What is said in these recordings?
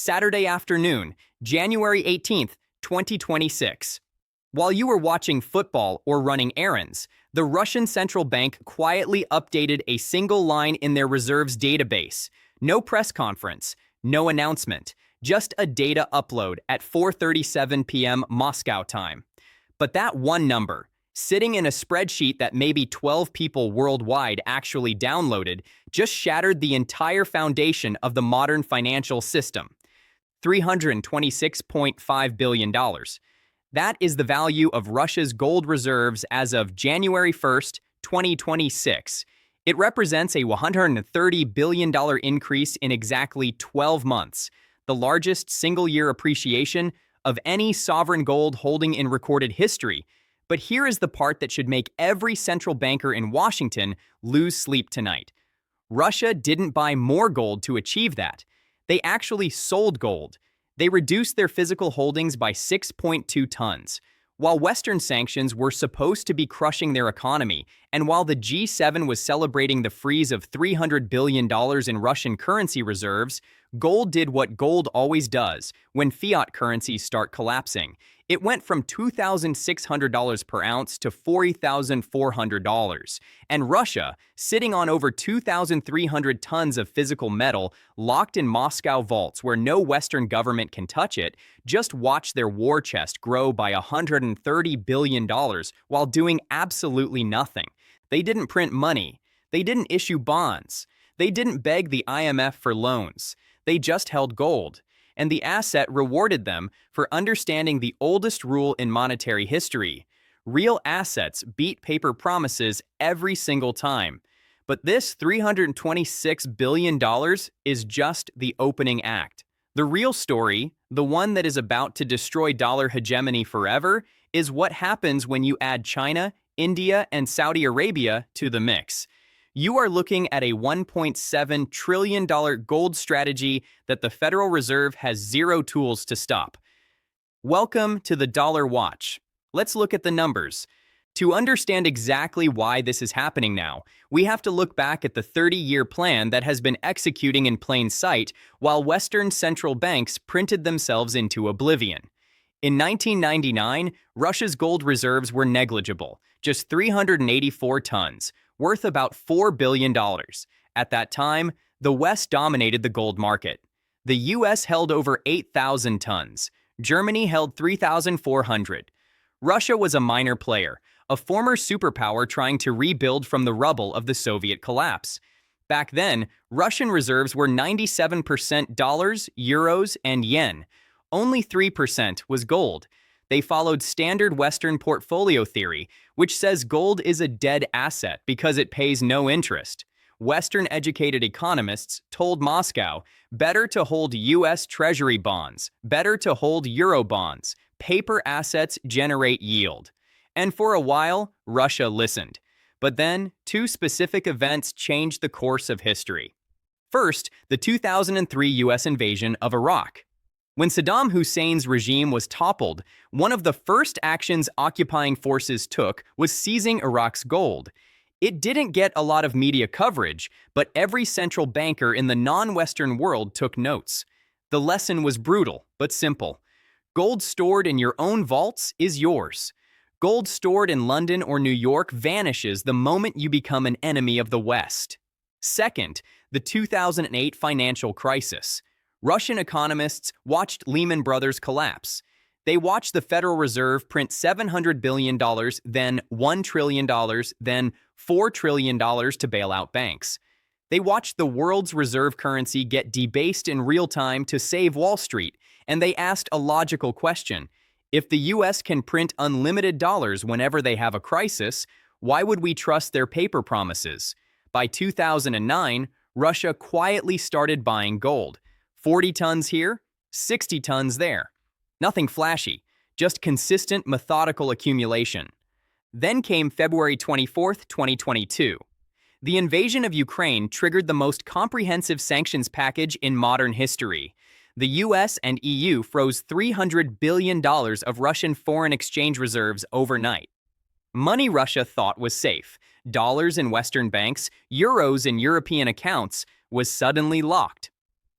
Saturday afternoon, January 18th, 2026. While you were watching football or running errands, the Russian central bank quietly updated a single line in their reserves database. No press conference, no announcement, just a data upload at 4:37 p.m. Moscow time. But that one number, sitting in a spreadsheet that maybe 12 people worldwide actually downloaded, just shattered the entire foundation of the modern financial system. $326.5 billion. That is the value of Russia's gold reserves as of January 1st, 2026. It represents a $130 billion increase in exactly 12 months, the largest single-year appreciation of any sovereign gold holding in recorded history. But here is the part that should make every central banker in Washington lose sleep tonight. Russia didn't buy more gold to achieve that. They actually sold gold. They reduced their physical holdings by 6.2 tons. While Western sanctions were supposed to be crushing their economy, and while the G7 was celebrating the freeze of $300 billion in Russian currency reserves, gold did what gold always does when fiat currencies start collapsing. It went from $2,600 per ounce to $40,400. And Russia, sitting on over 2,300 tons of physical metal locked in Moscow vaults where no Western government can touch it, just watched their war chest grow by $130 billion while doing absolutely nothing. They didn't print money. They didn't issue bonds. They didn't beg the IMF for loans. They just held gold. And the asset rewarded them for understanding the oldest rule in monetary history. Real assets beat paper promises every single time. But this $326 billion is just the opening act. The real story, the one that is about to destroy dollar hegemony forever, is what happens when you add China, India, and Saudi Arabia to the mix. You are looking at a $1.7 trillion gold strategy that the Federal Reserve has zero tools to stop. Welcome to the Dollar Watch. Let's look at the numbers. To understand exactly why this is happening now, we have to look back at the 30-year plan that has been executing in plain sight while Western central banks printed themselves into oblivion. In 1999, Russia's gold reserves were negligible, just 384 tons, worth about $4 billion. At that time, the West dominated the gold market. The US held over 8,000 tons. Germany held 3,400. Russia was a minor player, a former superpower trying to rebuild from the rubble of the Soviet collapse. Back then, Russian reserves were 97% dollars, euros, and yen. Only 3% was gold. They followed standard Western portfolio theory, which says gold is a dead asset because it pays no interest. Western-educated economists told Moscow, better to hold U.S. Treasury bonds, better to hold Euro bonds. Paper assets generate yield. And for a while, Russia listened. But then, two specific events changed the course of history. First, the 2003 U.S. invasion of Iraq. When Saddam Hussein's regime was toppled, one of the first actions occupying forces took was seizing Iraq's gold. It didn't get a lot of media coverage, but every central banker in the non-Western world took notes. The lesson was brutal, but simple. Gold stored in your own vaults is yours. Gold stored in London or New York vanishes the moment you become an enemy of the West. Second, the 2008 financial crisis. Russian economists watched Lehman Brothers collapse. They watched the Federal Reserve print $700 billion, then $1 trillion, then $4 trillion to bail out banks. They watched the world's reserve currency get debased in real time to save Wall Street, and they asked a logical question. If the US can print unlimited dollars whenever they have a crisis, why would we trust their paper promises? By 2009, Russia quietly started buying gold. 40 tons here, 60 tons there. Nothing flashy, just consistent methodical accumulation. Then came February 24th, 2022. The invasion of Ukraine triggered the most comprehensive sanctions package in modern history. The US and EU froze $300 billion of Russian foreign exchange reserves overnight. Money Russia thought was safe, dollars in Western banks, euros in European accounts, was suddenly locked.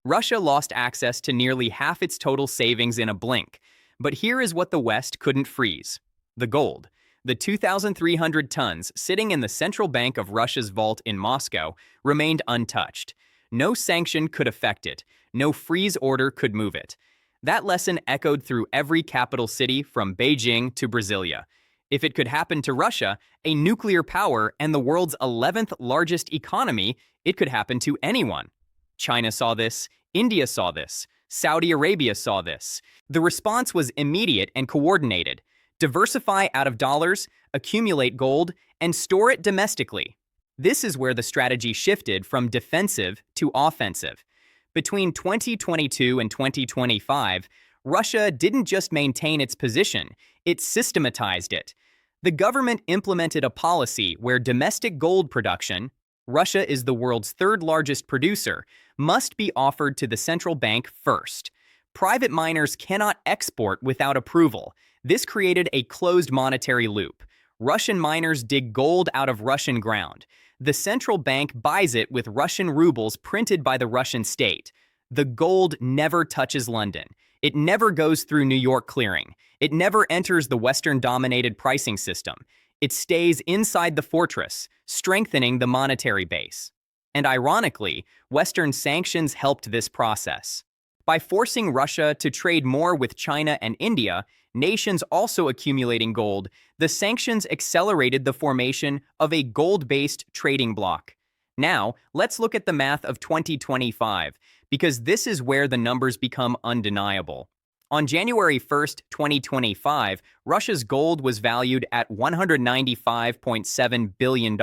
Russia lost access to nearly half its total savings in a blink. But here is what the West couldn't freeze: the gold. The 2,300 tons sitting in the central bank of Russia's vault in Moscow remained untouched. No sanction could affect it. No freeze order could move it. That lesson echoed through every capital city from Beijing to Brasilia. If it could happen to Russia, a nuclear power and the world's 11th largest economy, it could happen to anyone. China saw this, India saw this, Saudi Arabia saw this. The response was immediate and coordinated. Diversify out of dollars, accumulate gold, and store it domestically. This is where the strategy shifted from defensive to offensive. Between 2022 and 2025, Russia didn't just maintain its position, it systematized it. The government implemented a policy where domestic gold production, Russia is the world's third largest producer, must be offered to the central bank first. Private miners cannot export without approval. This created a closed monetary loop. Russian miners dig gold out of Russian ground. The central bank buys it with Russian rubles printed by the Russian state. The gold never touches London. It never goes through New York clearing. It never enters the Western-dominated pricing system. It stays inside the fortress, strengthening the monetary base. And ironically, Western sanctions helped this process. By forcing Russia to trade more with China and India, nations also accumulating gold, the sanctions accelerated the formation of a gold-based trading bloc. Now, let's look at the math of 2025, because this is where the numbers become undeniable. On January 1st, 2025, Russia's gold was valued at $195.7 billion.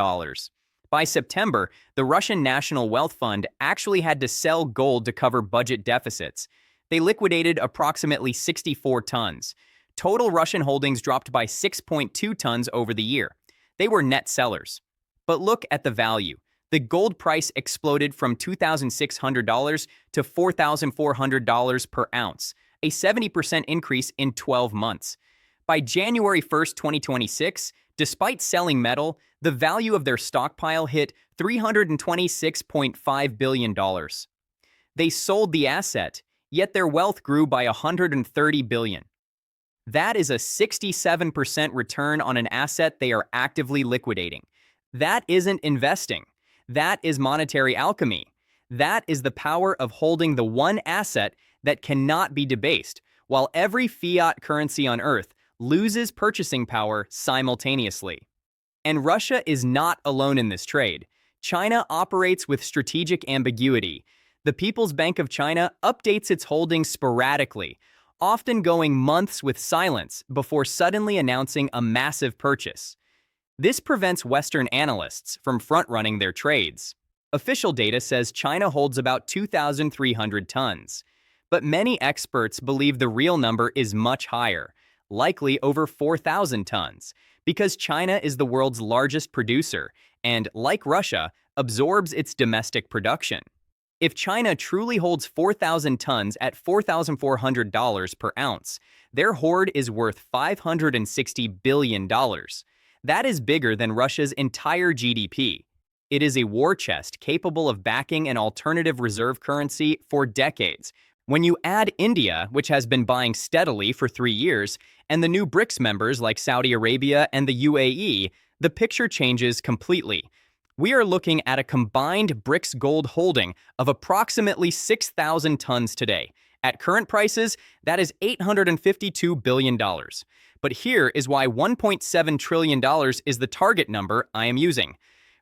By September, the Russian National Wealth Fund actually had to sell gold to cover budget deficits. They liquidated approximately 64 tons. Total Russian holdings dropped by 6.2 tons over the year. They were net sellers. But look at the value. The gold price exploded from $2,600 to $4,400 per ounce, a 70% increase in 12 months. By January 1st, 2026, despite selling metal, the value of their stockpile hit $326.5 billion. They sold the asset, yet their wealth grew by $130 billion. That is a 67% return on an asset they are actively liquidating. That isn't investing. That is monetary alchemy. That is the power of holding the one asset that cannot be debased, while every fiat currency on Earth loses purchasing power simultaneously. And Russia is not alone in this trade. China operates with strategic ambiguity. The People's Bank of China updates its holdings sporadically, often going months with silence before suddenly announcing a massive purchase. This prevents Western analysts from front-running their trades. Official data says China holds about 2,300 tons, but many experts believe the real number is much higher, likely over 4,000 tons, because China is the world's largest producer and, like Russia, absorbs its domestic production. If China truly holds 4,000 tons at $4,400 per ounce, their hoard is worth $560 billion. That is bigger than Russia's entire GDP. It is a war chest capable of backing an alternative reserve currency for decades. When you add India, which has been buying steadily for 3 years, and the new BRICS members like Saudi Arabia and the UAE, the picture changes completely. We are looking at a combined BRICS gold holding of approximately 6,000 tons today. At current prices, that is $852 billion. But here is why $1.7 trillion is the target number I am using.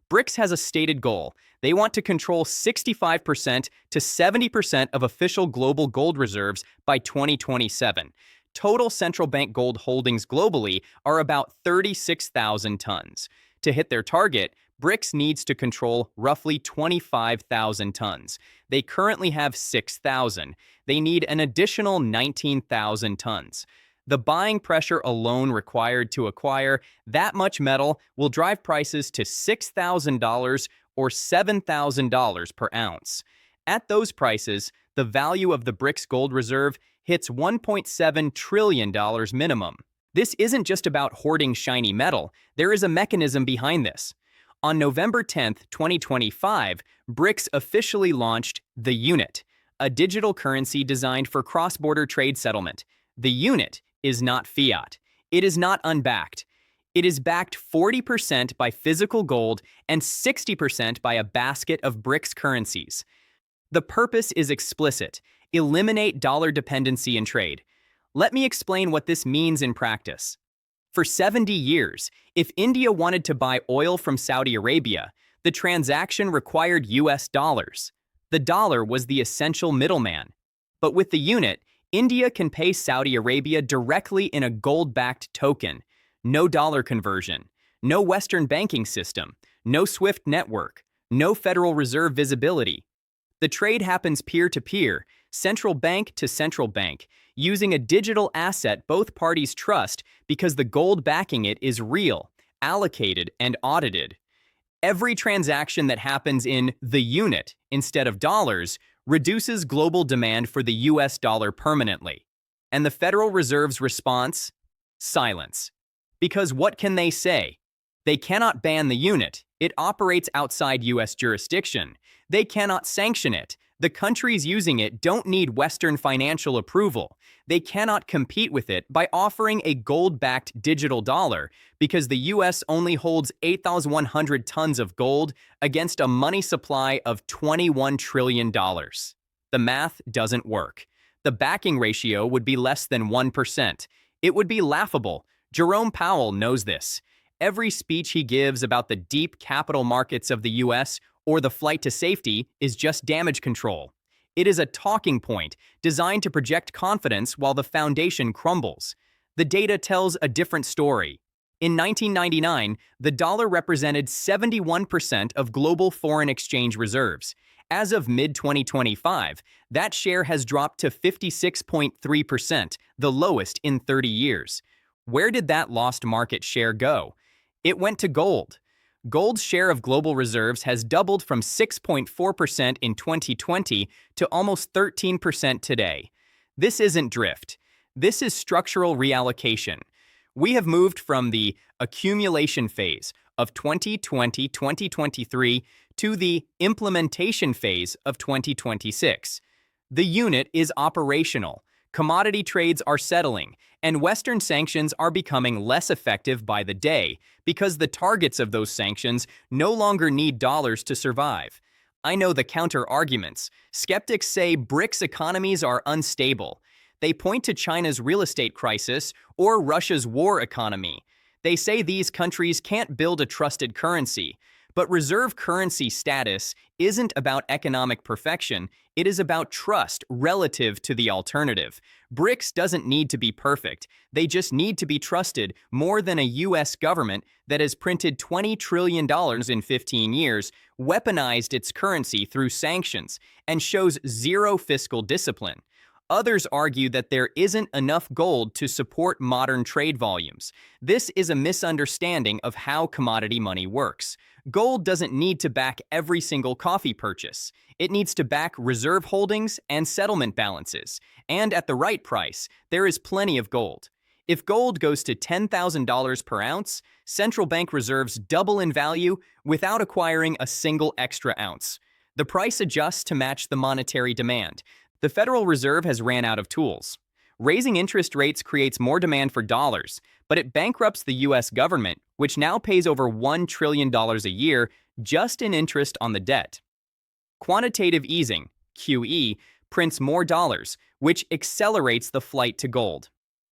BRICS has a stated goal. They want to control 65% to 70% of official global gold reserves by 2027. Total central bank gold holdings globally are about 36,000 tons. To hit their target, BRICS needs to control roughly 25,000 tons. They currently have 6,000. They need an additional 19,000 tons. The buying pressure alone required to acquire that much metal will drive prices to $6,000 or $7,000 per ounce. At those prices, the value of the BRICS gold reserve hits $1.7 trillion minimum. This isn't just about hoarding shiny metal. There is a mechanism behind this. On November 10, 2025, BRICS officially launched the unit, a digital currency designed for cross-border trade settlement. The unit is not fiat. It is not unbacked. It is backed 40% by physical gold and 60% by a basket of BRICS currencies. The purpose is explicit: eliminate dollar dependency in trade. Let me explain what this means in practice. For 70 years, if India wanted to buy oil from Saudi Arabia, the transaction required US dollars. The dollar was the essential middleman. But with the unit, India can pay Saudi Arabia directly in a gold-backed token. No dollar conversion, no Western banking system, no SWIFT network, no Federal Reserve visibility. The trade happens peer-to-peer, central bank to central bank, using a digital asset both parties trust because the gold backing it is real, allocated, and audited. Every transaction that happens in the unit instead of dollars reduces global demand for the US dollar permanently. And the Federal Reserve's response? Silence. Because what can they say? They cannot ban the unit. It operates outside US jurisdiction. They cannot sanction it. The countries using it don't need Western financial approval. They cannot compete with it by offering a gold-backed digital dollar because the US only holds 8,100 tons of gold against a money supply of $21 trillion. The math doesn't work. The backing ratio would be less than 1%. It would be laughable. Jerome Powell knows this. Every speech he gives about the deep capital markets of the US or the flight to safety is just damage control. It is a talking point designed to project confidence while the foundation crumbles. The data tells a different story. In 1999, the dollar represented 71% of global foreign exchange reserves. As of mid-2025, that share has dropped to 56.3%, the lowest in 30 years. Where did that lost market share go? It went to gold. Gold's share of global reserves has doubled from 6.4% in 2020 to almost 13% today. This isn't drift. This is structural reallocation. We have moved from the accumulation phase of 2020-2023 to the implementation phase of 2026. The unit is operational. Commodity trades are settling, and Western sanctions are becoming less effective by the day because the targets of those sanctions no longer need dollars to survive. I know the counter-arguments. Skeptics say BRICS economies are unstable. They point to China's real estate crisis or Russia's war economy. They say these countries can't build a trusted currency. But reserve currency status isn't about economic perfection, it is about trust relative to the alternative. BRICS doesn't need to be perfect, they just need to be trusted more than a US government that has printed $20 trillion in 15 years, weaponized its currency through sanctions, and shows zero fiscal discipline. Others argue that there isn't enough gold to support modern trade volumes. This is a misunderstanding of how commodity money works. Gold doesn't need to back every single coffee purchase. It needs to back reserve holdings and settlement balances. And at the right price, there is plenty of gold. If gold goes to $10,000 per ounce, central bank reserves double in value without acquiring a single extra ounce. The price adjusts to match the monetary demand. The Federal Reserve has ran out of tools. Raising interest rates creates more demand for dollars, but it bankrupts the US government, which now pays over $1 trillion a year just in interest on the debt. Quantitative easing, QE, prints more dollars, which accelerates the flight to gold.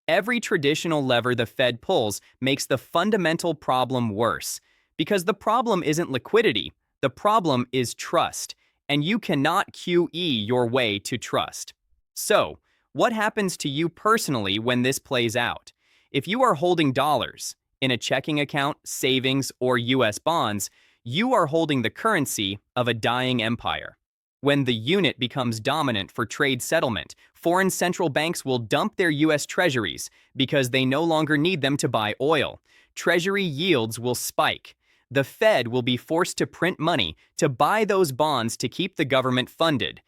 Every traditional lever the Fed pulls makes the fundamental problem worse, because the problem isn't liquidity, the problem is trust. And you cannot QE your way to trust. So, what happens to you personally when this plays out? If you are holding dollars in a checking account, savings, or US bonds, you are holding the currency of a dying empire. When the unit becomes dominant for trade settlement, foreign central banks will dump their US treasuries because they no longer need them to buy oil. Treasury yields will spike. The Fed will be forced to print money to buy those bonds to keep the government funded.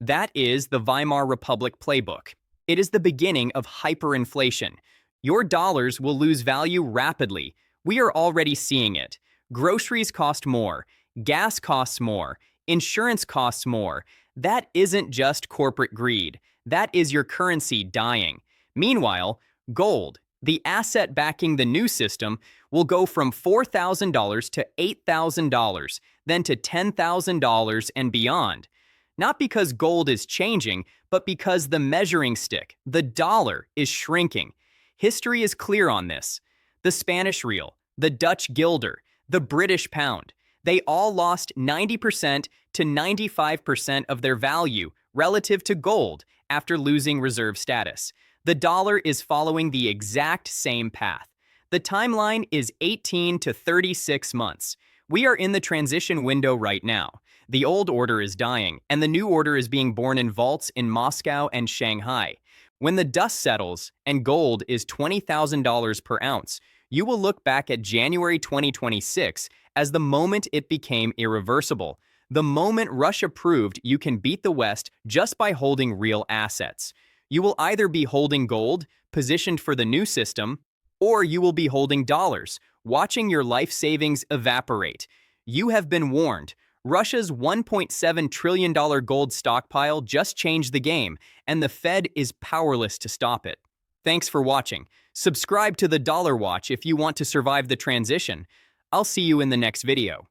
That is the Weimar Republic playbook. It is the beginning of hyperinflation. Your dollars will lose value rapidly. We are already seeing it. Groceries cost more. Gas costs more. Insurance costs more. That isn't just corporate greed. That is your currency dying. Meanwhile, gold, the asset backing the new system, will go from $4,000 to $8,000, then to $10,000 and beyond. Not because gold is changing, but because the measuring stick, the dollar, is shrinking. History is clear on this. The Spanish real, the Dutch guilder, the British pound, they all lost 90% to 95% of their value relative to gold after losing reserve status. The dollar is following the exact same path. The timeline is 18 to 36 months. We are in the transition window right now. The old order is dying, and the new order is being born in vaults in Moscow and Shanghai. When the dust settles and gold is $20,000 per ounce, you will look back at January 2026 as the moment it became irreversible, the moment Russia proved you can beat the West just by holding real assets. You will either be holding gold, positioned for the new system, or you will be holding dollars, watching your life savings evaporate. You have been warned. Russia's $1.7 trillion gold stockpile just changed the game, and the Fed is powerless to stop it. Thanks for watching. Subscribe to the Dollar Watch if you want to survive the transition. I'll see you in the next video.